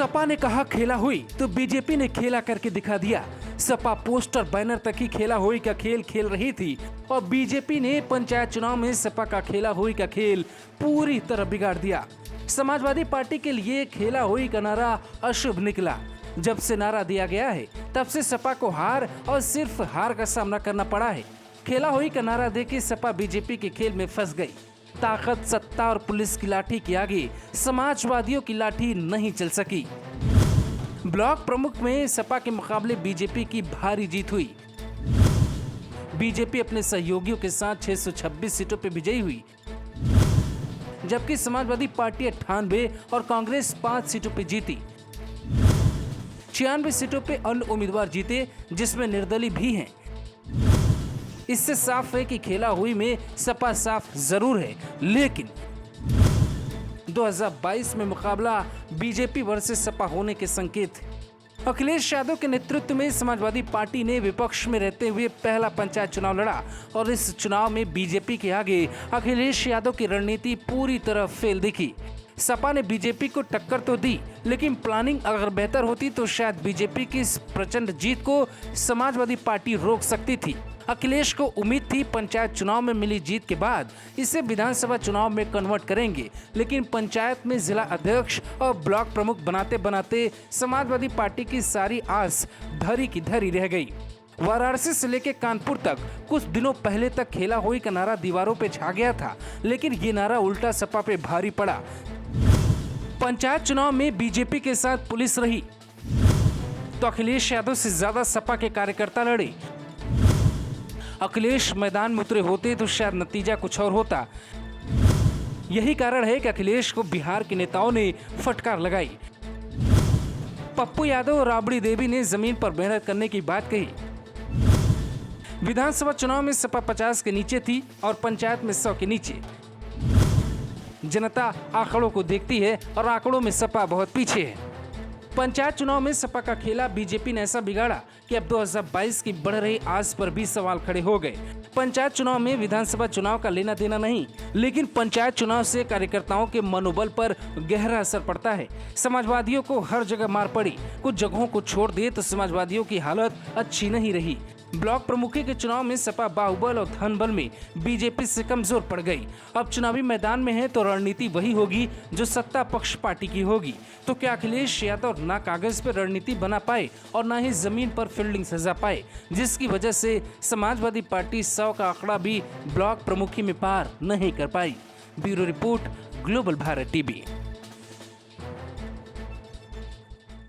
सपा ने कहा खेला हुई तो बीजेपी ने खेला करके दिखा दिया। सपा पोस्टर बैनर तक ही खेला हुई का खेल खेल रही थी और बीजेपी ने पंचायत चुनाव में सपा का खेला हुई का खेल पूरी तरह बिगाड़ दिया। समाजवादी पार्टी के लिए खेला हुई का नारा अशुभ निकला। जब से नारा दिया गया है तब से सपा को हार और सिर्फ हार का सामना करना पड़ा है। खेला हुई का नारा देके सपा बीजेपी के खेल में फंस गई। ताकत, सत्ता और पुलिस की लाठी के आगे समाजवादियों की लाठी नहीं चल सकी। ब्लॉक प्रमुख में सपा के मुकाबले बीजेपी की भारी जीत हुई। बीजेपी अपने सहयोगियों के साथ 626 सीटों पर विजयी हुई, जबकि समाजवादी पार्टी 98 और कांग्रेस 5 सीटों पर जीती। 96 सीटों पे अन्य उम्मीदवार जीते, जिसमें निर्दलीय भी हैं। इससे साफ है कि खेला हुई में सपा साफ जरूर है, लेकिन 2022 में मुकाबला बीजेपी वर्सेस सपा होने के संकेत है। अखिलेश यादव के नेतृत्व में समाजवादी पार्टी ने विपक्ष में रहते हुए पहला पंचायत चुनाव लड़ा और इस चुनाव में बीजेपी के आगे अखिलेश यादव की रणनीति पूरी तरह फेल दिखी। सपा ने बीजेपी को टक्कर तो दी, लेकिन प्लानिंग अगर बेहतर होती तो शायद बीजेपी की इस प्रचंड जीत को समाजवादी पार्टी रोक सकती थी। अखिलेश को उम्मीद थी पंचायत चुनाव में मिली जीत के बाद इसे विधानसभा चुनाव में कन्वर्ट करेंगे, लेकिन पंचायत में जिला अध्यक्ष और ब्लॉक प्रमुख बनाते बनाते समाजवादी पार्टी की सारी आस धरी की धरी रह गई। वाराणसी से लेकर कानपुर तक कुछ दिनों पहले तक खेला हुई का नारा दीवारों पे छा गया था, लेकिन ये नारा उल्टा सपा पे भारी पड़ा। पंचायत चुनाव में बीजेपी के साथ पुलिस रही तो अखिलेश यादव से ज्यादा सपा के कार्यकर्ता लड़े। अखिलेश मैदान में उतरे होते तो शायद नतीजा कुछ और होता। यही कारण है कि अखिलेश को बिहार के नेताओं ने फटकार लगाई। पप्पू यादव और राबड़ी देवी ने जमीन पर मेहनत करने की बात कही। विधानसभा चुनाव में सपा 50 के नीचे थी और पंचायत में 100 के नीचे। जनता आंकड़ों को देखती है और आंकड़ों में सपा बहुत पीछे है। पंचायत चुनाव में सपा का खेला बीजेपी ने ऐसा बिगाड़ा कि अब 2022 की बढ़ रही आस पर भी सवाल खड़े हो गए। पंचायत चुनाव में विधानसभा चुनाव का लेना देना नहीं, लेकिन पंचायत चुनाव से कार्यकर्ताओं के मनोबल पर गहरा असर पड़ता है। समाजवादियों को हर जगह मार पड़ी। कुछ जगहों को छोड़ दिए तो समाजवादियों की हालत अच्छी नहीं रही। ब्लॉक प्रमुखी के चुनाव में सपा बाहुबल और धनबल में बीजेपी से कमजोर पड़ गई। अब चुनावी मैदान में है तो रणनीति वही होगी जो सत्ता पक्ष पार्टी की होगी। तो क्या अखिलेश यादव ना कागज पर रणनीति बना पाए और ना ही जमीन पर फील्डिंग सजा पाए, जिसकी वजह से समाजवादी पार्टी 100 का आंकड़ा भी ब्लॉक प्रमुखी में पार नहीं कर पाई। Bureau report, global Bharat TV.